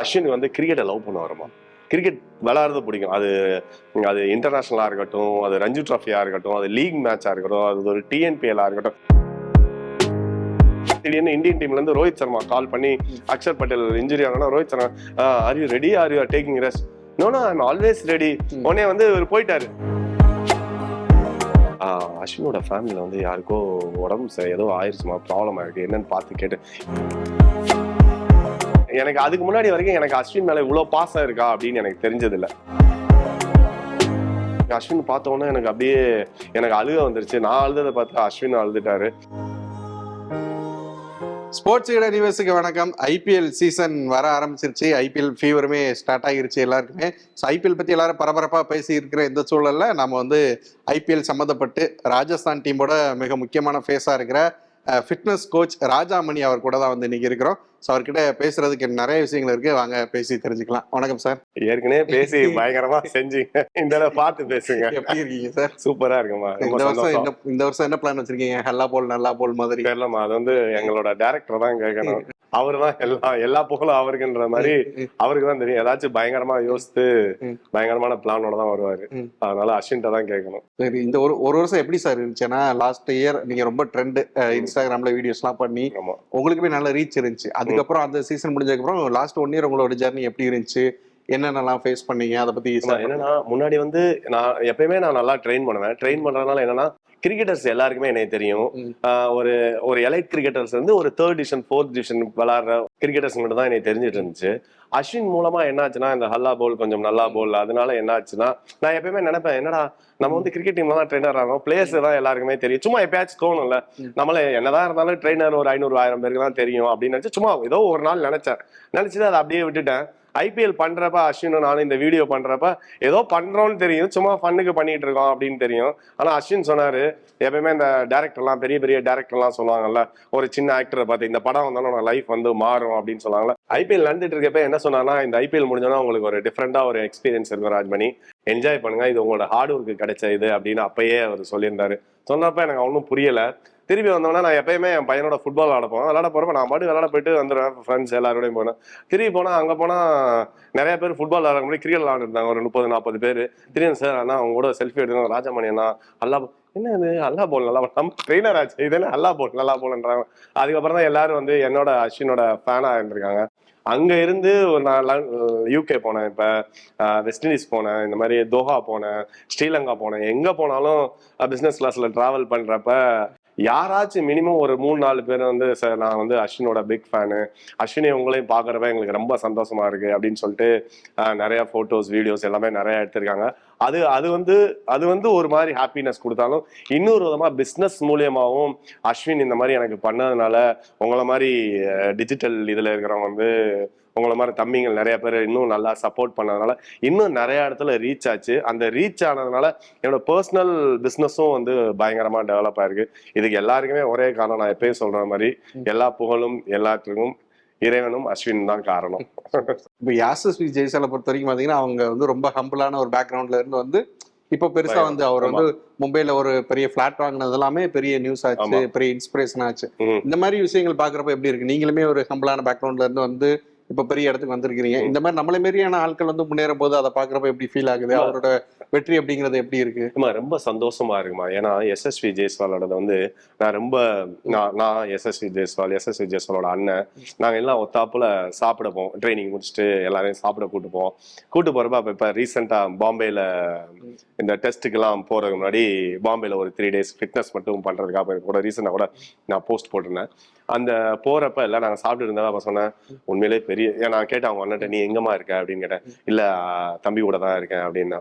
அஸ்வின் வந்து கிரிக்கெட்டை love பண்ணுவாருமா. Cricket விளையாடுறது பிடிக்கும். அது அது இன்டர்நேஷனலா இருக்கட்டும், அது ரஞ்சி டிராஃபியா இருக்கட்டும், அது லீக் மேட்சா இருக்கட்டும், அது ஒரு டிஎன்பிஎல்லா இருக்கட்டும். திடீர்னு இந்தியன் டீம்ல இருந்து ரோஹித் சர்மா கால் பண்ணி அக்ஷர் பட்டேல் இன்ஜுரி ஆனா Rohit Sharma are you ready, are you taking rest? No no I am always ready. உடனே வந்து இவர் போயிட்டாரு. அஸ்வினோட ஃபேமிலியில வந்து யாருக்கோ உடம்பு ஏதோ ஆயிடுச்சுமா, ப்ராப்ளம் ஆயிருக்கு, என்னன்னு பார்த்து கேட்டு. எனக்கு அதுக்கு முன்னாடி வரைக்கும் எனக்கு அஸ்வின் மேல இவ்வளவு பாசம் இருக்கா அப்படின்னு எனக்கு தெரிஞ்சது இல்ல. அஸ்வின் பார்த்த உடனே எனக்கு அப்படியே எனக்கு அழுக வந்துருச்சு. நான் அழுததை பார்த்து அஸ்வின் அழுதுட்டாரு. ஸ்போர்ட்ஸ் ஈடர் நியூஸுக்கு வணக்கம். ஐபிஎல் சீசன் வர ஆரம்பிச்சிருச்சு. ஐபிஎல் ஃபீவருமே ஸ்டார்ட் ஆகிருச்சு எல்லாருக்குமே. ஸோ ஐபிஎல் பற்றி எல்லாரும் பரபரப்பாக பேசி இருக்கிற இந்த சூழலில் நம்ம வந்து ஐபிஎல் சம்மந்தப்பட்டு ராஜஸ்தான் டீமோட மிக முக்கியமான ஃபேஸாக இருக்கிற ஃபிட்னஸ் கோச் ராஜாமணி அவர் கூட தான் வந்து இன்னைக்கு இருக்கிறோம். ஸோ அவர்கிட்ட பேசுறதுக்கு நிறைய விஷயங்கள் இருக்கு, வாங்க பேசி தெரிஞ்சுக்கலாம். வணக்கம் சார். ஏற்கனவே பேசி பயங்கரமா செஞ்சீங்க, இந்த தடவை பார்த்து பேசுங்க. எப்படி இருக்கீங்க சார்? சூப்பரா இருக்குமா. இந்த வருஷம் என்ன பிளான் வச்சிருக்கீங்க? ஹல்லா போல் நல்லா போல் மாதிரி தெரியலமா. அது வந்து எங்களோட டைரக்டர் தான் கேட்கணும். அவரு தான் எல்லா புகழும் அவருக்குன்ற மாதிரி அவருக்கு தான் தெரியும். ஏதாச்சும் பயங்கரமா யோசித்து பயங்கரமான பிளானோட தான் வருவாரு. அதனால அஸ்வின்ட்ட தான் கேட்கணும். சரி, இந்த ஒரு வருஷம் எப்படி சார் இருந்துச்சுன்னா, லாஸ்ட் இயர் நீங்க ரொம்ப ட்ரெண்ட் இன்ஸ்டாகிராம்ல வீடியோஸ் எல்லாம் பண்ணி உங்களுக்குமே நல்ல ரீச் இருந்துச்சு. அதுக்கப்புறம் அந்த சீசன் முடிஞ்சதுக்கு அப்புறம் லாஸ்ட் 1 இயர் உங்களோட ஜர்னி எப்படி இருந்துச்சு, என்னென்னலாம் ஃபேஸ் பண்ணீங்க, அதை பத்தி? என்னன்னா, முன்னாடி வந்து நான் எப்பயுமே நல்லா ட்ரெயின் பண்ணுவேன். ட்ரெயின் பண்றதுனால என்னன்னா, கிரிக்கெட்டர்ஸ் எல்லாருக்குமே எனக்கு தெரியும். ஒரு எலைட் கிரிக்கெட்டர்ஸ் வந்து ஒரு 3rd டிவிஷன் 4th டிவிஷன் விளையாடுற கிரிக்கெட்டர்ஸ் மட்டும் தான் எனக்கு தெரிஞ்சிட்டு இருந்துச்சு. அஸ்வின் மூலமா என்ன ஆச்சுன்னா, இந்த ஹல்லா போல் கொஞ்சம் நல்லா போல், அதனால என்ன ஆச்சுன்னா, நான் எப்பயுமே நினைப்பேன், என்னடா நம்ம வந்து கிரிக்கெட் டீம்ல தான் ட்ரெயினர் ஆகணும், பிளேயர்ஸ் தான் எல்லாருக்குமே தெரியும். சும்மா எப்பயாச்சும் தோணும்ல, நம்மள என்னதான் இருந்தாலும் ட்ரெயினர் ஒரு 500-1000 பேருக்கு தான் தெரியும் அப்படின்னு நினைச்சு சும்மா ஏதோ ஒரு நாள் நினைச்சிட்டு அதை அப்படியே விட்டுட்டேன். ஐபிஎல் பண்றப்ப அஸ்வினும் நானும் இந்த வீடியோ பண்றப்ப ஏதோ பண்றோம்னு தெரியும், சும்மா ஃபன்னுக்கு பண்ணிட்டு இருக்கோம் அப்படின்னு தெரியும். ஆனா அஸ்வின் சொன்னாரு, எப்பயுமே இந்த டேரக்டர்லாம் பெரிய பெரிய டேரக்டர்லாம் சொல்லுவாங்கல்ல, ஒரு சின்ன ஆக்டரை பார்த்து இந்த படம் வந்தாலும் லைஃப் வந்து மாறும் அப்படின்னு சொல்லுவாங்கல்ல. ஐபிஎல் நடந்துட்டு இருக்கப்ப என்ன சொன்னாங்கன்னா, இந்த ஐபிஎல் முடிஞ்சோன்னா உங்களுக்கு ஒரு டிஃப்ரெண்டா ஒரு எக்ஸ்பீரியன்ஸ் இருக்கும் ராஜ்மணி, என்ஜாய் பண்ணுங்க, இது உங்களோட ஹார்ட் ஒர்க்கு கிடைச்ச இது அப்படின்னு அப்பயே அவர் சொல்லியிருந்தாரு. சொன்னப்ப எனக்கு ஒன்றும் புரியல. திருப்பி வந்தோம்னா நான் எப்பயுமே என் பையனோட ஃபுட்பால் விளாட போறப்ப நான் பாட்டு விளாட போயிட்டு வந்துடுவேன். ஃப்ரெண்ட்ஸ் எல்லாரோடையும் போனேன். திரும்பி போனா அங்க போனா நிறைய பேர் ஃபுட்பால் விளாட முடியும், கிரிக்கெட் விளாண்டுருந்தாங்க ஒரு 30-40 பேர். திரும்பி சார் அண்ணா அவங்க கூட செல்ஃபி எடுத்தாங்க, ராஜாமணி அண்ணா அல்லா என்ன இது அல்லா போல் நல்லா நம்ம ட்ரெயினர் ஆச்சு, இது என்ன அல்லா போல்ன்றாங்க. அதுக்கப்புறம் தான் எல்லாரும் வந்து என்னோட அஸ்வினோட ஃபேனா இருந்திருக்காங்க. அங்க இருந்து நான் யூகே போனேன், இப்ப வெஸ்ட் இண்டீஸ் போனேன், இந்த மாதிரி தோஹா போனேன், ஸ்ரீலங்கா போனேன். எங்க போனாலும் பிசினஸ் கிளாஸ்ல டிராவல் பண்றப்ப யாராச்சும் மினிமம் ஒரு 3-4 பேர் வந்து, சார் நான் வந்து அஸ்வினோட பிக் ஃபேனு, அஸ்வினை உங்களையும் பாக்குறப்ப எங்களுக்கு ரொம்ப சந்தோஷமா இருக்கு அப்படின்னு சொல்லிட்டு நிறைய போட்டோஸ் வீடியோஸ் எல்லாமே நிறைய எடுத்திருக்காங்க. அது வந்து ஒரு மாதிரி ஹாப்பினஸ் கொடுத்தாலும், இன்னொரு விதமா பிஸ்னஸ் மூலியமாகவும் அஸ்வின் இந்த மாதிரி எனக்கு பண்ணதுனால, உங்களை மாதிரி டிஜிட்டல் இதுல இருக்கிறவங்க வந்து உங்களை மாதிரி தம்பிங்கள் நிறைய பேர் இன்னும் நல்லா சப்போர்ட் பண்ணதுனால இன்னும் நிறைய இடத்துல ரீச் ஆச்சு. அந்த ரீச் ஆனதுனால என்னோட பர்சனல் பிஸ்னஸும் வந்து பயங்கரமா டெவலப் ஆயிருக்கு. இதுக்கு எல்லாருக்குமே ஒரே காரணம், நான் எப்பயும் சொல்ற மாதிரி, எல்லா புகழும் எல்லாத்துக்கும் இறைவனும் அஸ்வின் தான் காரணம். இப்போ யாசஸ்வி ஜெய்சாலை பொறுத்த வரைக்கும் பாத்தீங்கன்னா, அவங்க வந்து ரொம்ப ஹம்பிளான ஒரு பேக்ரவுண்ட்ல இருந்து வந்து இப்போ பெருசா வந்து அவர் வந்து மும்பைல ஒரு பெரிய பிளாட் வாங்கினது எல்லாமே பெரிய நியூஸ் ஆச்சு, பெரிய இன்ஸ்பிரேஷன் ஆச்சு. இந்த மாதிரி விஷயங்கள் பாக்குறப்ப எப்படி இருக்கு? நீங்களுமே ஒரு ஹம்பிளான பேக்ரவுண்ட்ல இருந்து வந்து இப்ப பெரிய இடத்துக்கு வந்திருக்கிறீங்க. இந்த மாதிரி நம்மள மாரியான ஆட்கள் வந்து முன்னேறும் போது அதை பாக்குறப்ப எப்படி ஃபீல் ஆகுது? அவரோட வெற்றி அப்படிங்கிறது எப்படி இருக்கு? ரொம்ப சந்தோஷமா இருக்குமா. ஏன்னா எஸ்எஸ்வி ஜெய்ஸ்வாலோட வந்து நான் எஸ்எஸ்வி ஜெய்ஸ்வாலோட அண்ணன், நாங்க எல்லாம் ஒத்தாப்புல சாப்பிட போவோம். ட்ரைனிங் முடிச்சுட்டு எல்லாரையும் சாப்பிட கூட்டு போறப்ப இப்ப ரீசெண்டா பாம்பேல இந்த டெஸ்ட்டுக்கு எல்லாம் போறதுக்கு முன்னாடி பாம்பேல ஒரு 3 days ஃபிட்னஸ் மட்டும் பண்றதுக்காக கூட ரீசெண்டா கூட நான் போஸ்ட் போட்டிருந்தேன். அந்த போறப்ப எல்லாம் நாங்க சாப்பிட்டு இருந்தா அப்ப சொன்னேன், உண்மையிலே பெரிய நான் கேட்டேன் அவங்க அண்ணன், நீ எங்கம்மா இருக்க அப்படின்னு கேட்டேன். இல்ல தம்பி கூட தான் இருக்கேன் அப்படின்னா.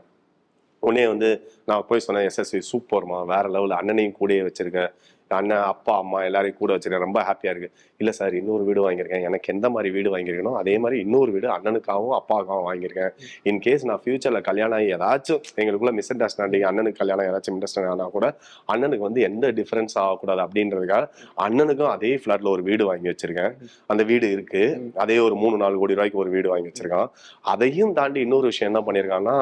உடனே வந்து நான் போய் சொன்னேன், எஸ்எஸ்வி சூப்பர்மா, வேற லெவல், அண்ணனையும் கூடயே வச்சிருக்கேன், அண்ணன் அப்பா அம்மா எல்லாரையும் கூட வச்சிருக்கேன், ரொம்ப ஹாப்பியா இருக்கு. இல்ல சார் இன்னொரு வீடு வாங்கியிருக்கேன், எனக்கு எந்த மாதிரி வீடு வாங்கியிருக்கணும் அதே மாதிரி இன்னொரு வீடு அண்ணனுக்காகவும் அப்பாவுக்காகவும் வாங்கியிருக்கேன். இன்கேஸ் நான் ஃபியூச்சர்ல கல்யாணம் ஆகி ஏதாச்சும் எங்களுக்குள்ள மிஸ் அண்டர்ஸ்டாண்டிங், அண்ணனுக்கு கல்யாணம் ஏதாச்சும் இன்ட்ரெஸ்ட் ஆனா கூட அண்ணனுக்கு வந்து எந்த டிஃபரன்ஸ் ஆகக்கூடாது அப்படின்றதுக்காக அண்ணனுக்கும் அதே ஃபிளாட்ல ஒரு வீடு வாங்கி வச்சிருக்கேன். அந்த வீடு இருக்கு, அதே ஒரு 3-4 கோடி ரூபாய்க்கு ஒரு வீடு வாங்கி வச்சிருக்கான். அதையும் தாண்டி இன்னொரு விஷயம் என்ன பண்ணியிருக்கான்னா,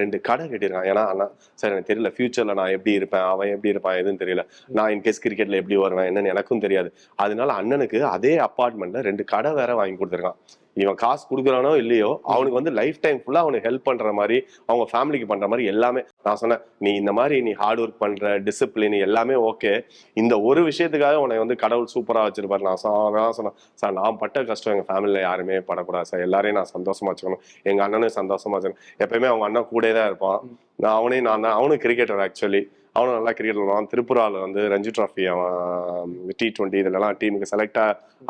2 கடை கட்டியிருக்கான். ஏன்னா அண்ணா சார் எனக்கு தெரியல ஃபியூச்சர்ல நான் எப்படி இருப்பேன், அவன் எப்படி இருப்பான் எதுன்னு தெரியல, நான் நான் இன்கேஸ் கிரிக்கெட்ல எப்படி வருவேன் என்னன்னு எனக்கும் தெரியாது. அதனால அண்ணனுக்கு அதே அப்பார்ட்மெண்ட்ல 2 கடை வேற வாங்கி கொடுத்துருக்கான். இவன் காசு கொடுக்குறானோ இல்லையோ அவனுக்கு வந்து லைஃப் டைம் ஃபுல்லா அவனுக்கு ஹெல்ப் பண்ற மாதிரி அவங்க ஃபேமிலிக்கு பண்ற மாதிரி எல்லாமே. நான் சொன்னேன், நீ இந்த மாதிரி நீ ஹார்ட் ஒர்க் பண்ற, டிசிப்ளின் எல்லாமே ஓகே, இந்த ஒரு விஷயத்துக்காக உன்னை வந்து கடவுள் சூப்பரா வச்சிருப்பாரு. நான் சொன்னேன், சார் நான் பட்ட கஷ்டம் எங்க ஃபேமிலியில யாருமே படக்கூடாது சார், எல்லாரையும் நான் சந்தோஷமா வச்சுக்கணும், எங்க அண்ணனும் சந்தோஷமா வச்சுக்கணும். எப்பயுமே அவங்க அண்ணன் கூட தான் இருப்பான். அவனும் கிரிக்கெட்டர் ஆக்சுவலி, அவனும் நல்லா கிரிக்கெட் விளாடுவான். திரிபுராவில் வந்து ரஞ்சி டிராஃபி அவன் T20 இதுலலாம் டீமுக்கு செலக்ட்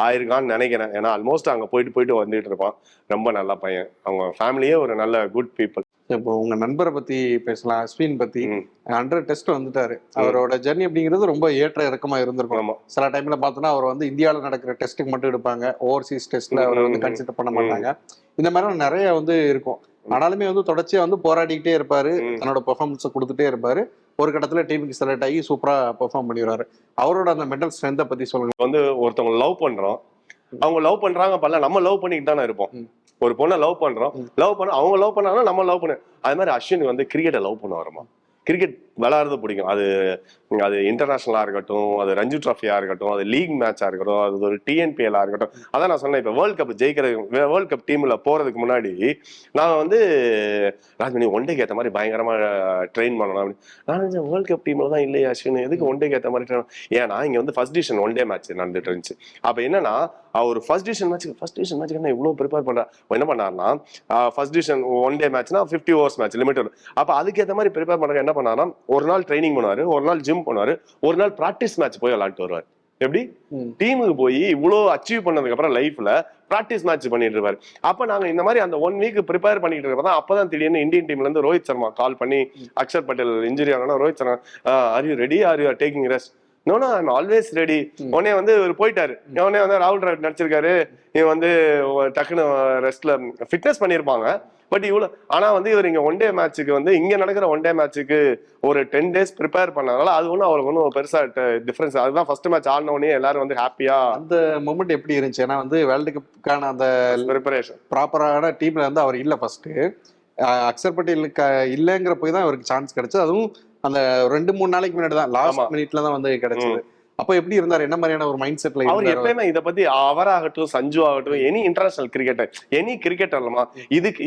ஆயிருக்கான்னு நினைக்கிறேன். ஏன்னா ஆல்மோஸ்ட் அங்கே போயிட்டு வந்துட்டு இருப்பான். ரொம்ப நல்ல பையன். அவங்க ஃபேமிலியே ஒரு நல்ல குட் பீப்புள். இப்போ உங்க நண்பரை பத்தி பேசலாம், அஸ்வின் பத்தி. 100 டெஸ்ட் வந்துட்டாரு. அவரோட ஜர்னி அப்படிங்கிறது ரொம்ப ஏற்ற இறக்கமா இருந்திருக்கும். சில டைம்ல பார்த்தோன்னா அவர் வந்து இந்தியாவில் நடக்கிற டெஸ்ட்டுக்கு மட்டும் எடுப்பாங்க, ஓவர்சீஸ் டெஸ்ட்ல அவர் வந்து கன்சிடர் பண்ண மாட்டாங்க. இந்த மாதிரி நிறைய வந்து இருக்கும். ஆனாலுமே வந்து தொடர்ச்சியா வந்து போராடிக்கிட்டே இருப்பாரு, தன்னோட பெர்ஃபார்மன்ஸை கொடுத்துட்டே இருப்பாரு. ஒரு கட்டத்துல டீமுக்கு செலக்ட் ஆகி சூப்பரா பெர்ஃபார்ம் பண்ணிடுறாரு. அவரோட அந்த மென்டல் ஸ்ட்ரென்த்தை பத்தி சொல்லுங்க. வந்து ஒருத்தவங்க லவ் பண்றோம், அவங்க லவ் பண்றாங்க பல, நம்ம லவ் பண்ணிட்டு தானே இருப்போம். ஒரு பொண்ணை லவ் பண்றோம், அவங்க லவ் பண்ணாங்கன்னா நம்ம லவ் பண்ண. அது மாதிரி அஸ்வின் வந்து கிரிக்கெட்டை லவ் பண்ண வரமா. கிரிக்கெட் விளையாடுறது பிடிக்கும். அது இன்டர்நேஷனலா இருக்கட்டும், அது ரஞ்சி டிராஃபியா இருக்கட்டும், அது லீக் மேட்சா இருக்கட்டும், அது ஒரு TNPL இருக்கட்டும். அதான் நான் சொன்னேன், இப்ப வேர்ல்ட் கப் வேர்ல்ட் கப் டீம்ல போறதுக்கு முன்னாடி நான் வந்து ராஜ்மணி ஒன்டேக்கு ஏற்ற மாதிரி பயங்கரமா ட்ரெயின் பண்ணணும் அப்படின்னு. நான் வேர்ல்ட் கப் டீம்ல தான் இல்லையா அஸ்வின், எதுக்கு ஒன்டேக்கு ஏற்ற மாதிரி ட்ரெயின்? ஏன்னா இங்க வந்து first division one day match நடந்துட்டு இருந்துச்சு. அப்ப என்னன்னா அவர் ஃபர்ஸ்ட் டிவிஷன் மேட்ச்க்கு என்ன இவ்வளவு ப்ரிப்பேர் பண்றா. என்ன பண்ணாருன்னா ஃபர்ஸ்ட் டிவிஷன் ஒன் டே மேட்ச்னா 50 ஓவர்ஸ் மேட்ச் லிமிட். அப்ப அதுக்கேற்ற மாதிரி ப்ரிப்பேர் பண்றாங்க. என்ன பண்ணாருன்னா ஒரு நாள் ட்ரைனிங் பண்ணுவாரு, ஒரு நாள் ஜிம் பண்ணுவாரு, ஒரு நாள் பிராக்டிஸ் மேட்ச் போய் விளையாட்டு வருவாரு. எப்படி டீமுக்கு போய் இவ்வளவு அச்சீவ் பண்ணதுக்கு அப்புறம் லைஃப்ல பிராக்டிஸ் மேட்ச் பண்ணிட்டு இருப்பாரு. அப்ப நாங்க இந்த மாதிரி அந்த 1 வீக் ப்ரிப்பேர் பண்ணிட்டு இருக்கப்பதான் அப்பதான் திடீர்னு இந்தியன் டீம்ல இருந்து ரோஹித் சர்மா கால் பண்ணி, அக்ஷர் பட்டேல் இன்ஜுரி ஆனா Rohit Sharma are you ready, are you taking rest? No I am always ready. உடனே வந்து போயிட்டாரு. உடனே வந்து ராகுல் டிராவிட் நடிச்சிருக்காரு, இவன் வந்து டக்குன்னு ரெஸ்ட்ல ஃபிட்னஸ் பண்ணிருப்பாங்க. பட் இவ்வளவு ஆனா வந்து இவர் இங்க ஒன் டே மேட்சுக்கு வந்து இங்க நடக்கிற ஒன் டே மேட்சுக்கு ஒரு 10 days ப்ரிப்பேர் பண்ணனால அது ஒன்றும் அவருக்கு ஒன்றும் பெருசா டிஃபரன்ஸ். அதுதான் ஃபர்ஸ்ட் மேட்ச் ஆடின உடனே எல்லாரும் வந்து ஹாப்பியா. அந்த மொமெண்ட் எப்படி இருந்துச்சு? ஏன்னா வந்து வேர்ல்டு கப்புக்கான அந்த ப்ரிப்பரேஷன் ப்ராப்பரான டீம்ல வந்து அவர் இல்ல. ஃபர்ஸ்ட் அக்ஷர் பட்டேலுக்கு இல்லைங்கிற போய் தான் அவருக்கு சான்ஸ் கிடைச்சது. அதுவும் அந்த 2-3 நாளைக்கு முன்னாடி தான், லாஸ்ட் மினிட்ல தான் வந்து கிடைச்சது. அப்ப எப்படி இருந்தாரு, என்ன மாதிரியான ஒரு மைண்ட் செட்ல அவர்? எப்பயுமே இதை பத்தி அவராகட்டும், சஞ்சு ஆகட்டும், any international cricketer, any cricketer இல்லமா,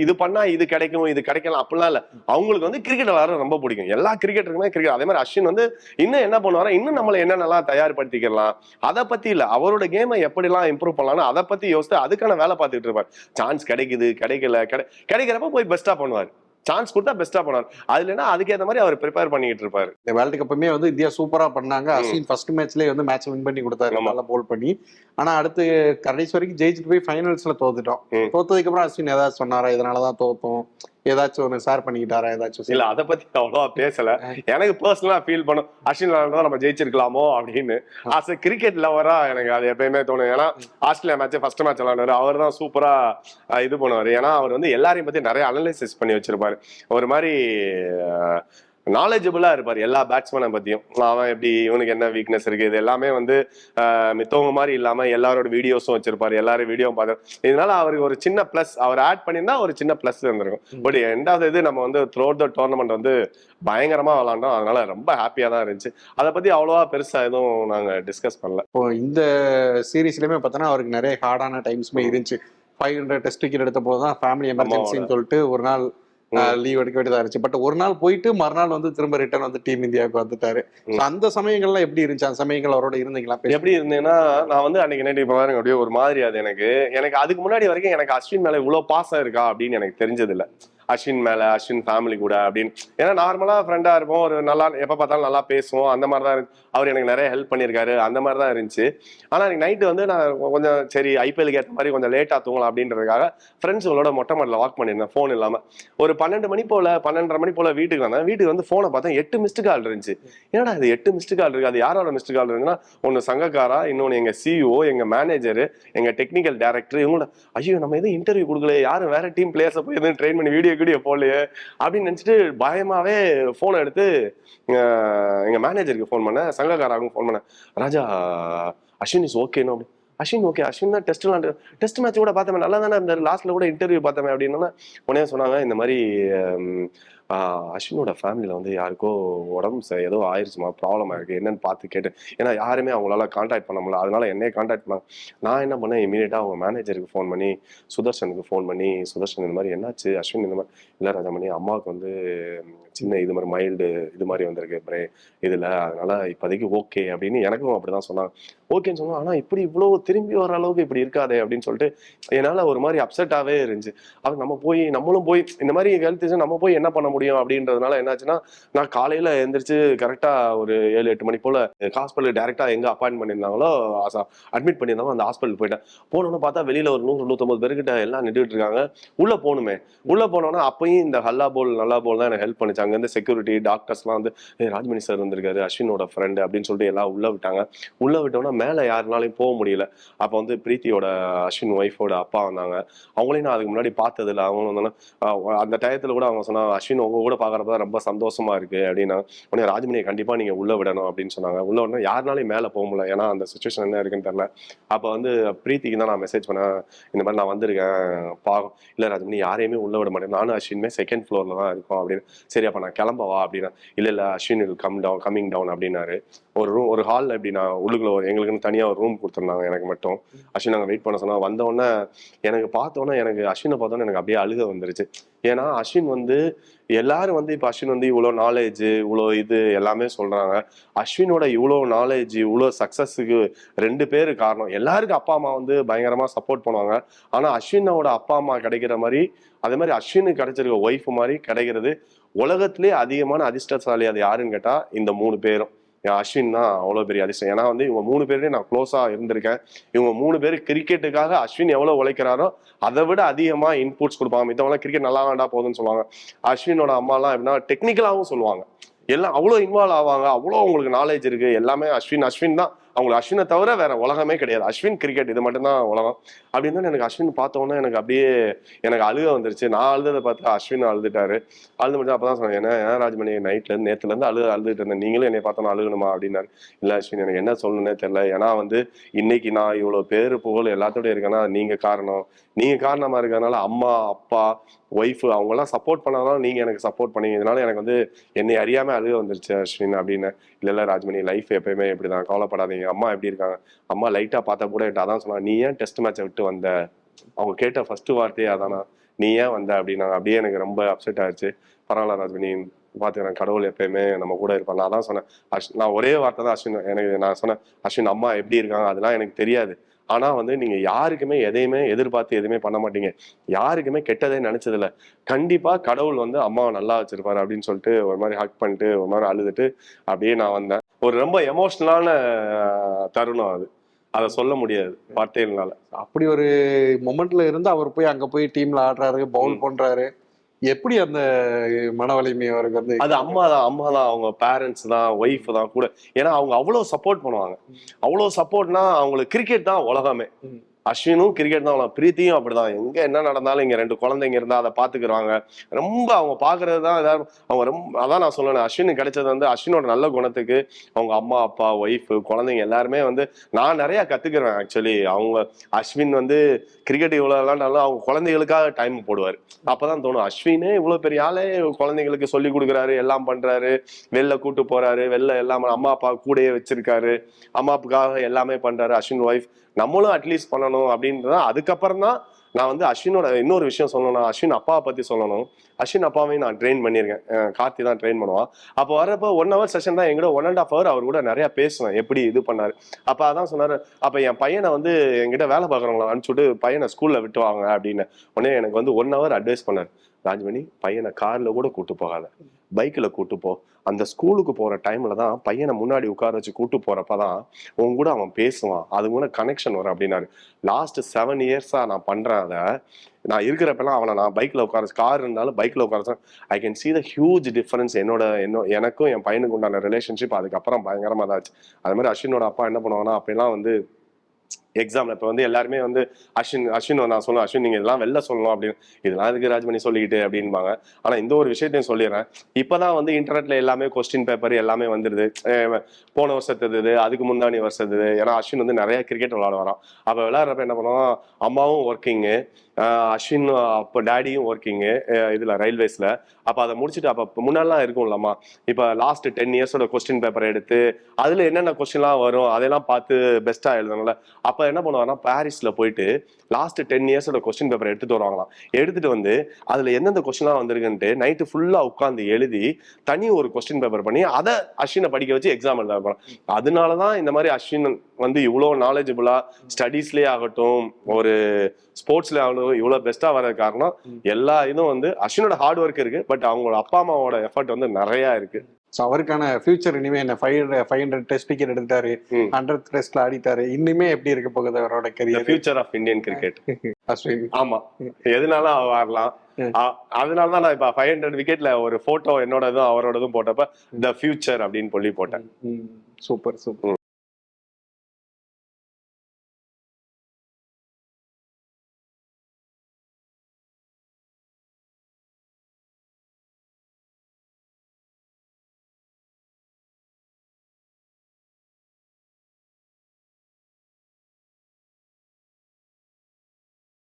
இது பண்ணா இது கிடைக்கும், இது கிடைக்கலாம் அப்படிலாம் இல்ல. அவங்களுக்கு வந்து கிரிக்கெட் விளையாட ரொம்ப பிடிக்கும். எல்லா கிரிக்கெட்டருக்குமே கிரிக்கெட். அதே மாதிரி அஸ்வின் வந்து இன்னும் என்ன பண்ணுவாரா, இன்னும் நம்மள என்ன நல்லா தயார்படுத்திக்கலாம், அதை பத்தி இல்ல, அவரோட கேமை எப்படி எல்லாம் இம்ப்ரூவ் பண்ணலாம்னு அதை பத்தி யோசித்து அதுக்கான வேலை பார்த்துட்டு இருப்பார். சான்ஸ் கிடைக்குது, கிடைக்கிறப்ப போய் பெஸ்டா பண்ணுவார். சான்ஸ் கொடுத்தா பெஸ்டா பண்ணார். அதுலன்னா அதுக்கேற்ற மாதிரி அவர் ப்ரிப்பேர் பண்ணிட்டு இருப்பாரு. இந்த வேர்ல்டு கப்புமே வந்து இந்தியா சூப்பரா பண்ணாங்க. அஸ்வின் ஃபர்ஸ்ட் மேட்ச்லயே வந்து மேட்ச் வின் பண்ணி கொடுத்தாரு, நல்லா போல் பண்ணி. ஆனா அடுத்து கடைசி வரைக்கும் ஜெயிச்சுட்டு போய் ஃபைனல்ஸ்ல தோத்துட்டோம். தோத்ததுக்கு அப்புறம் அஸ்வின் ஏதாச்சும் சொன்னாரா, இதனாலதான் தோத்தோம், ஏதாச்சும் ஒன்று ஷேர் பண்ணிக்கிட்டாரா ஏதாச்சும்? இல்ல, அதை பத்தி அவ்வளவா பேசல. எனக்கு பர்சனலா ஃபீல் பண்ணும், அஸ்வின் விளையாண்டா நம்ம ஜெயிச்சிருக்கலாமோ அப்படின்னு. ஆஸ் எ கிரிக்கெட் லவரா எனக்கு அது எப்பயுமே தோணும். ஏன்னா ஆஸ்திரேலியா மேட்ச் ஃபர்ஸ்ட் மேட்ச் விளையாடுவாரு, அவர் தான் சூப்பரா இது பண்ணுவாரு. ஏன்னா அவர் வந்து எல்லாரையும் பத்தி நிறைய அனலைசிஸ் பண்ணி வச்சிருப்பாரு. ஒரு மாதிரி நாலேஜபிளா இருப்பார் எல்லா பேட்ஸ்மேனை பத்தியும். அவன் எப்படி, இவனுக்கு என்ன வீக்னஸ் இருக்கு, இது எல்லாமே வந்து மித்தவங்க மாதிரி இல்லாம எல்லாரோட வீடியோஸும் வச்சிருப்பாரு, எல்லாரும் வீடியோ பார்த்து. இதனால அவருக்கு ஒரு சின்ன பிளஸ் அவர் ஆட் பண்ணியிருந்தா ஒரு சின்ன பிளஸ் இருந்திருக்கும். பட் ரெண்டாவது இது நம்ம வந்து த்ரூ அவுட் த டோர்னமெண்ட் வந்து பயங்கரமா விளாண்டோம். அதனால ரொம்ப ஹாப்பியா தான் இருந்துச்சு. அதை பத்தி அவ்வளவா பெருசா எதுவும் நாங்க டிஸ்கஸ் பண்ணல. இப்போ இந்த சீரீஸ்லயுமே பார்த்தோன்னா அவருக்கு நிறைய ஹார்டான டைம்ஸுமே இருந்துச்சு. 500 டெஸ்ட் விக்கெட் எடுத்த போதுதான் ஃபேமிலி எமர்ஜென்சின்னு சொல்லிட்டு ஒரு நாள் லீவ் எடுக்க வேண்டியதா இருந்துச்சு. பட் ஒரு நாள் போயிட்டு மறுநாள் வந்து திரும்ப ரிட்டர்ன் வந்து டீம் இந்தியாவுக்கு வந்துட்டாரு. அந்த சமயங்கள்லாம் எப்படி இருந்துச்சு? அந்த சமயங்கள் அவரோட இருந்தீங்களா? எப்படி இருந்தேன்னா, நான் வந்து அன்னைக்கு நைட்டு இப்ப பாருங்க அப்படியே ஒரு மாதிரி. அது எனக்கு அதுக்கு முன்னாடி வரைக்கும் எனக்கு அஸ்வின் மேல இவ்வளவு பாசம் இருக்கா அப்படின்னு எனக்கு தெரிஞ்சது இல்லை. அஸ்வின் மேல, அஸ்வின் ஃபேமிலி கூட அப்படின்னு. ஏன்னா நார்மலா ஃப்ரெண்டா இருப்போம், ஒரு நல்லா எப்ப பார்த்தாலும் நல்லா பேசுவோம், அந்த மாதிரி தான் இருந்துச்சு. அவர் எனக்கு நிறைய ஹெல்ப் பண்ணியிருக்காரு, அந்த மாதிரி தான் இருந்துச்சு. ஆனா எனக்கு நைட்டு வந்து நான் கொஞ்சம் சரி IPLக்கு ஏற்ற மாதிரி கொஞ்சம் லேட்டா தூங்கலாம் அப்படின்றதுக்காக ஃப்ரெண்ட்ஸுங்களோட மொட்டை மாடல வாக் பண்ணியிருந்தேன் ஃபோன் இல்லாம. ஒரு 12 மணி போல 12:30 மணி போல வீட்டுக்கு வந்தேன். வீட்டுக்கு வந்து போனை பார்த்தேன், 8 மிஸ்டு கால் இருந்துச்சு. ஏன்னா அது 8 மிஸ்டு கால் இருக்கு. அது யாரோட மிஸ்டு கால் இருக்குன்னா, ஒன்னு சங்கக்காரா, இன்னொன்னு எங்க CEO, எங்க மேனேஜர், எங்க டெக்னிக்கல் டைரக்டர். இவங்களோட ஐயோ நம்ம எதுவும் இன்டர்வியூ கொடுக்கல, யாரும் வேற டீம் பிளேயர்ஸை போய் எதுவும் ட்ரெயின் பண்ணி வீடியோ போடலையே அப்படின்னு நினைச்சிட்டு பயமாவே போனை எடுத்து எங்க மேனேஜருக்கு ஃபோன் பண்ணேன், சங்கக்காராவுக்கும் ஃபோன் பண்ணேன். ராஜா அஸ்வின் இஸ் ஓகேன்னு அப்படி. அஸ்வின் ஓகே, அஸ்வின் தான் டெஸ்ட் மேட்ச் கூட பார்த்தேன், நல்லா தானே இருந்தாரு, லாஸ்ட்ல கூட இன்டர்வியூ பார்த்தேன் அப்படின்னா உடனே சொன்னாங்க இந்த மாதிரி அஸ்வினோட ஃபேமிலியில வந்து யாருக்கோ உடம்பு ஏதோ ஆயிடுச்சுமா, ப்ராப்ளம் ஆயிருக்கு, என்னன்னு பார்த்து கேட்டு. ஏன்னா யாருமே அவங்களால கான்டாக்ட் பண்ண முடியல, அதனால என்னைய கான்டாக்ட் பண்ணாங்க. நான் என்ன பண்ணேன், இமீடியட்டா அவங்க மேனேஜருக்கு ஃபோன் பண்ணி, சுதர்ஷனுக்கு ஃபோன் பண்ணி, சுதர்ஷன் இந்த மாதிரி என்னாச்சு அஸ்வின், இந்த மாதிரி இல்லை ராஜாமணி, அம்மாவுக்கு வந்து சின்ன இது மாதிரி மைல்டு இது மாதிரி வந்திருக்கு இதுல, அதனால இப்போதைக்கு ஓகே அப்படின்னு எனக்கும் அப்படிதான் சொன்னாங்க. ஓகேன்னு சொன்னா, ஆனா இப்படி இவ்வளவு திரும்பி வர அளவுக்கு இப்படி இருக்காதே அப்படின்னு சொல்லிட்டு என்னால ஒரு மாதிரி அப்செட்டாவே இருந்துச்சு. அது நம்மளும் போய் இந்த மாதிரி ஹெல்த் இஷ்யூ நம்ம போய் என்ன பண்ண முடியும் அப்படின்றதுனால என்னாச்சுன்னா, நான் காலையில எந்திரிச்சு கரெக்டா ஒரு 7-8 மணி போல ஹாஸ்பிட்டல் டைரக்டா எங்க அப்பாயின்ட் பண்ணியிருந்தாங்களோ, அட்மிட் பண்ணியிருந்தாங்க, அந்த ஹாஸ்பிட்டல் போயிட்டேன். போனோன்னு பார்த்தா வெளியில ஒரு 100-150 பேர்கிட்ட எல்லாம் நின்றுட்டு இருக்காங்க. உள்ள போகணுமே, உள்ள போனோன்னா அப்பயும் இந்த ஹல்லா போல் நல்லா போல் தான் எனக்கு ஹெல்ப் பண்ணிச்சு. அங்க இருந்து செக்யூரிட்டி டாக்டர்ஸ்லாம் வந்து ராஜ்மணி சார் வந்திருக்காரு, அஸ்வினோட ஃப்ரெண்டு அப்படின்னு சொல்லிட்டு எல்லாம் உள்ள விட்டாங்க. உள்ள விட்டோம்னா மேல யாருனாலையும் போக முடியல. அப்ப வந்து பிரீத்தியோட அஸ்வின் ஒய்ஃபோட அப்பா வந்தாங்க. அவங்களையும் நான் அதுக்கு முன்னாடி பார்த்தது இல்லை. அவங்க வந்தோன்னா அந்த டயத்துல கூட அவங்க சொன்னாங்க, அஸ்வின் உங்க கூட பாக்குறப்ப ரொம்ப சந்தோஷமா இருக்கு அப்படின்னா. உடனே ராஜ்மணியை கண்டிப்பா நீங்க உள்ள விடணும் அப்படின்னு சொன்னாங்க. உள்ள விடணும், யாருனாலையும் மேல போக முடியல, ஏன்னா அந்த சுச்சுவேஷன் என்ன இருக்குன்னு தெரியல. அப்ப வந்து பிரீத்திக்கு தான் நான் மெசேஜ் பண்ணேன், இந்த மாதிரி நான் வந்திருக்கேன் பாவம். இல்ல ராஜ்மணி யாரையுமே உள்ள விட மாட்டேன், நானும் அஸ்வினுமே செகண்ட் ஃப்ளோர்ல தான் இருக்கோம் அப்படின்னு. சரி அப்ப நான் கிளம்பவா அப்படின்னா, இல்ல அஸ்வின் கம்மிங் டவுன் அப்படின்னாரு. ஒரு ஹாலில் எப்படின்னா உள்ளுக்குள்ள எங்களுக்குன்னு தனியாக ஒரு ரூம் கொடுத்துருந்தாங்க எனக்கு மட்டும். அஸ்வின் நாங்கள் வெயிட் பண்ண சொன்னாங்க. வந்தோடனே எனக்கு பார்த்தோன்னே எனக்கு அஸ்வினை பார்த்தோன்னே எனக்கு அப்படியே அழுக வந்துருச்சு. ஏன்னா அஸ்வின் வந்து எல்லாரும் வந்து இப்போ அஸ்வின் வந்து இவ்வளோ நாலேஜ் இவ்வளோ இது எல்லாமே சொல்றாங்க. அஸ்வினோட இவ்வளோ நாலேஜ் இவ்வளோ சக்சஸுக்கு 2 பேர் காரணம். எல்லாருக்கும் அப்பா அம்மா வந்து பயங்கரமா சப்போர்ட் பண்ணுவாங்க. ஆனா அஸ்வினோட அப்பா அம்மா கிடைக்கிற மாதிரி, அதே மாதிரி அஸ்வினுக்கு கிடைச்சிருக்க ஒய்ஃப் மாதிரி கிடைக்கிறது உலகத்திலே அதிகமான அதிர்ஷ்டசாலி அது யாருன்னு கேட்டா இந்த 3 பேரும். அஸ்வின் தான் அவ்வளோ பெரிய அதிர்ஷ்டம். ஏன்னா வந்து இவங்க 3 பேருமே நான் க்ளோஸா இருந்திருக்கேன். இவங்க 3 பேர் கிரிக்கெட்டுக்காக அஸ்வின் எவ்வளவு உழைக்கிறாரோ அதை விட அதிகமா இன்புட்ஸ் கொடுப்பாங்க. மித்தவங்க கிரிக்கெட் நல்லா வேண்டா போகுதுன்னு சொல்லுவாங்க. அஸ்வினோட அம்மா எல்லாம் எப்படின்னா டெக்னிக்கலாவும் சொல்லுவாங்க. எல்லாம் அவ்வளோ இன்வால்வ் ஆவாங்க, அவ்வளோ உங்களுக்கு நாலேஜ் இருக்கு. எல்லாமே அஸ்வின் தான் அவங்களுக்கு. அஸ்வினை தவிர வேற உலகமே கிடையாது. அஸ்வின் கிரிக்கெட் இது மட்டும்தான் உலகம் அப்படின்னு தான். எனக்கு அஸ்வின் பார்த்தோன்னே எனக்கு அப்படியே எனக்கு அழுக வந்துருச்சு. நான் அழுததை பார்த்து அஸ்வின் அழுதுட்டாரு. அழுது மட்டும் அப்பதான் சொன்னேன், ஏன்னா ராஜ்மணி நைட்ல இருந்து நேத்துல இருந்து அழுதுட்டு இருந்தேன், நீங்களும் என்னை பார்த்தோன்னா அழுகணுமா அப்படின்னாரு. இல்ல அஸ்வின் எனக்கு என்ன சொல்லணும்னே தெரியல, ஏன்னா வந்து இன்னைக்கு நான் இவ்வளவு பேரு புகழ் எல்லாத்தோடய இருக்கேன்னா நீங்க காரணம். நீங்க காரணமா இருக்கிறதுனால அம்மா அப்பா ஒய்ஃபு அவங்க எல்லாம் சப்போர்ட் பண்ணாலும் நீங்க எனக்கு சப்போர்ட் பண்ணீங்க. இதனால எனக்கு வந்து என்னை அறியாம அழுக வந்துருச்சு அஸ்வின் அப்படின்னு. இல்ல ராஜ்மணி லைஃப் எப்பயுமே இப்படிதான், கவலைப்படாதீங்க. அம்மா எப்படி இருக்காங்க, அம்மா லைட்டா பார்த்தா கூட என்கிட்ட அதான் சொன்னாங்க, நீ ஏன் டெஸ்ட் மேட்சை விட்டு வந்த, அவங்க கேட்ட ஃபர்ஸ்ட் வார்த்தையே அதானா, நீ ஏன் வந்த அப்படின்னா. அப்படியே எனக்கு ரொம்ப அப்செட் ஆயிடுச்சு. பரவாயில்ல ராஜ்மணி பாத்துக்கிறேன், கடவுள் எப்பயுமே நம்ம கூட இருப்பான். நான் தான் சொன்னேன் நான் ஒரே வார்த்தை தான் அஸ்வின் எனக்கு நான் சொன்னேன், அஸ்வின் அம்மா எப்படி இருக்காங்க அதெல்லாம் எனக்கு தெரியாது, ஆனா வந்து நீங்க யாருக்குமே எதையுமே எதிர்பார்த்து எதுவுமே பண்ண மாட்டீங்க, யாருக்குமே கெட்டதே நினைச்சதில்ல, கண்டிப்பா கடவுள் வந்து அம்மாவை நல்லா வச்சிருப்பாரு அப்படின்னு சொல்லிட்டு ஒரு மாதிரி ஹக் பண்ணிட்டு ஒரு மாதிரி அழுதுட்டு அப்படியே நான் வந்தேன். ஒரு ரொம்ப எமோஷனலான தருணம் அது, அதை சொல்ல முடியாது வார்த்தைகள்னால. அப்படி ஒரு மொமெண்ட்ல இருந்து அவர் போய் அங்க போய் டீம்ல ஆடுறாரு, பவுல் பண்றாரு. எப்படி அந்த மன வலிமை அவருக்கு வந்து? அது அம்மா தான் அவங்க பேரண்ட்ஸ் தான், ஒய்ஃப் தான் கூட. ஏன்னா அவங்க அவ்வளவு சப்போர்ட் பண்ணுவாங்க. அவ்வளவு சப்போர்ட்னா அவங்களுக்கு கிரிக்கெட் தான் உலகமே. அஸ்வினும் கிரிக்கெட் தான், பிரீத்தியும் அப்படிதான். எங்க என்ன நடந்தாலும் இங்க 2 குழந்தைங்க இருந்தா அதை பாத்துக்கிறாங்க. ரொம்ப அவங்க பாக்குறது தான் ஏதாவது அவங்க ரொம்ப. அதான் நான் சொல்லணும், அஸ்வினுக்கு கிடைச்சது வந்து அஸ்வினோட நல்ல குணத்துக்கு அவங்க அம்மா அப்பா ஒய்ஃப் குழந்தைங்க எல்லாருமே வந்து நான் நிறைய கத்துக்கிறேன் ஆக்சுவலி. அவங்க அஸ்வின் வந்து கிரிக்கெட் இவ்வளவு விளையாண்டாலும் அவங்க குழந்தைகளுக்காக டைம் போடுவாரு. அப்பதான் தோணும், அஸ்வினே இவ்வளவு பெரிய ஆளே குழந்தைங்களுக்கு சொல்லி கொடுக்குறாரு, எல்லாம் பண்றாரு, வெளில கூட்டு போறாரு, வெளில எல்லாம் அம்மா அப்பா கூடயே வச்சிருக்காரு, அம்மா அப்பாவுக்காக எல்லாமே பண்றாரு. அஸ்வின் ஒய்ஃப் நம்மளும் அட்லீஸ்ட் பண்ணணும் அப்படின்றத. அதுக்கப்புறம் தான் நான் வந்து அஸ்வினோட இன்னொரு விஷயம் சொல்லணும், அஸ்வின் அப்பாவை பத்தி சொல்லணும். அஸ்வின் அப்பாவையும் நான் ட்ரெயின் பண்ணியிருக்கேன், கார்த்தி தான் ட்ரெயின் பண்ணுவான். அப்போ வரப்போ 1 hour செஷன் தான், எங்கூட 1.5 hour அவர் கூட நிறைய பேசுவேன், எப்படி இது பண்ணாரு. அப்ப அதான் சொன்னாரு, அப்ப என் பையனை வந்து என்கிட்ட வேலை பார்க்குறவங்கள அனுப்பிச்சுட்டு பையனை ஸ்கூல்ல விட்டுவாங்க அப்படின்னு. உடனே எனக்கு வந்து 1 hour அட்வைஸ் பண்ணாரு, ராஜ்மணி பையனை கார்ல கூட கூட்டு போகாத, பைக்ல கூட்டு போ. அந்த ஸ்கூலுக்கு போற டைம்ல தான் பையனை முன்னாடி உட்கார வச்சு கூட்டு போறப்பதான் உன் கூட அவன் பேசுவான், அது கூட கனெக்ஷன் வரும் அப்படின்னாரு. லாஸ்ட் 7 years நான் பண்றேன் அதை. நான் இருக்கிறப்பெல்லாம் அவனை நான் பைக்ல உட்கார, கார் இருந்தாலும் பைக்ல உட்கார, I can see the huge difference. எனக்கும் என் பையனுக்கு உண்டான ரிலேஷன்ஷிப் அதுக்கப்புறம் பயங்கரமா தான் ஆச்சு. அது மாதிரி அஸ்வினோட அப்பா என்ன பண்ணுவாங்கன்னா, அப்பெல்லாம் வந்து எக்ஸாம்ல இப்ப வந்து எல்லாருமே வந்து அஸ்வின் நான் சொல்லுவேன், அஸ்வின் நீங்க இதெல்லாம் வெளில சொல்லணும் அப்படின்னு. இதெல்லாம் இதுக்கு ராஜ்மணி சொல்லிக்கிட்டு அப்படின்பாங்க. ஆனா இந்த ஒரு விஷயத்தையும் சொல்லிடுறேன், இப்பதான் வந்து இன்டர்நெட்ல எல்லாமே கொஸ்டின் பேப்பர் எல்லாமே வந்துருது. போன வருஷத்துது, அதுக்கு முந்தானி வருஷத்துது. ஏன்னா அஸ்வின் வந்து நிறைய கிரிக்கெட் விளையாட வரான். அப்ப விளையாடுறப்ப என்ன பண்ணுவோம், அம்மாவும் ஒர்க்கிங்கு, அஸ்வின் அப்போ டேடியும் ஒர்க்கிங்கு இதுல ரயில்வேஸ்ல. அப்ப அதை முடிச்சுட்டு அப்ப முன்னாடிலாம் இருக்கும்லம்மா, இப்ப லாஸ்ட் 10 இயர்ஸோட கொஸ்டின் பேப்பர் எடுத்து அதுல என்னென்ன கொஸ்டின்லாம் வரும் அதெல்லாம் பார்த்து பெஸ்டா எழுதணும்ல. அப்ப என்ன பண்ணுவாங்கன்னா பாரிஸ்ல போயிட்டு லாஸ்ட் 10 இயர்ஸோட கொஸ்டின் பேப்பர் எடுத்துட்டு வருவாங்களாம். எடுத்துட்டு வந்து அதுல எந்தெந்த கொஸ்டின்லாம் வந்திருக்குன்ட்டு நைட்டு ஃபுல்லா உட்காந்து எழுதி தனி ஒரு கொஸ்டின் பேப்பர் பண்ணி அதை அஸ்வினை படிக்க வச்சு எக்ஸாம் எழுத வைப்பாங்க. அதனாலதான் இந்த மாதிரி அஸ்வின் வந்து இவ்வளவு நாலேஜபிளா ஸ்டடீஸ்லயே ஆகட்டும் ஒரு ஸ்போர்ட்ஸ்ல ஆகட்டும் இவ்வளவு பெஸ்டா வர காரணம் எல்லா இதுவும் வந்து அஸ்வினோட ஹார்ட் ஒர்க் இருக்கு. பட் அவங்களோட அப்பா அம்மாவோட எஃபர்ட் வந்து நிறைய இருக்கு. ஸோ அவருக்கான ஃபியூச்சர் இனிமே என்ன 500 டெஸ்ட் விக்கெட் எடுத்தாரு, 100 டெஸ்ட்ல ஆடிட்டாரு, இன்னுமே எப்படி இருக்க போகுது அவரோட career? Future of Indian cricket Ashwin. ஆமா, எதுனாலும் வரலாம். அதனாலதான் நான் இப்ப 500 விக்கெட்ல ஒரு போட்டோ என்னோடதும் அவரோடதும் போட்டப்ப த ஃபியூச்சர் அப்படின்னு சொல்லி போட்டேன். Super super.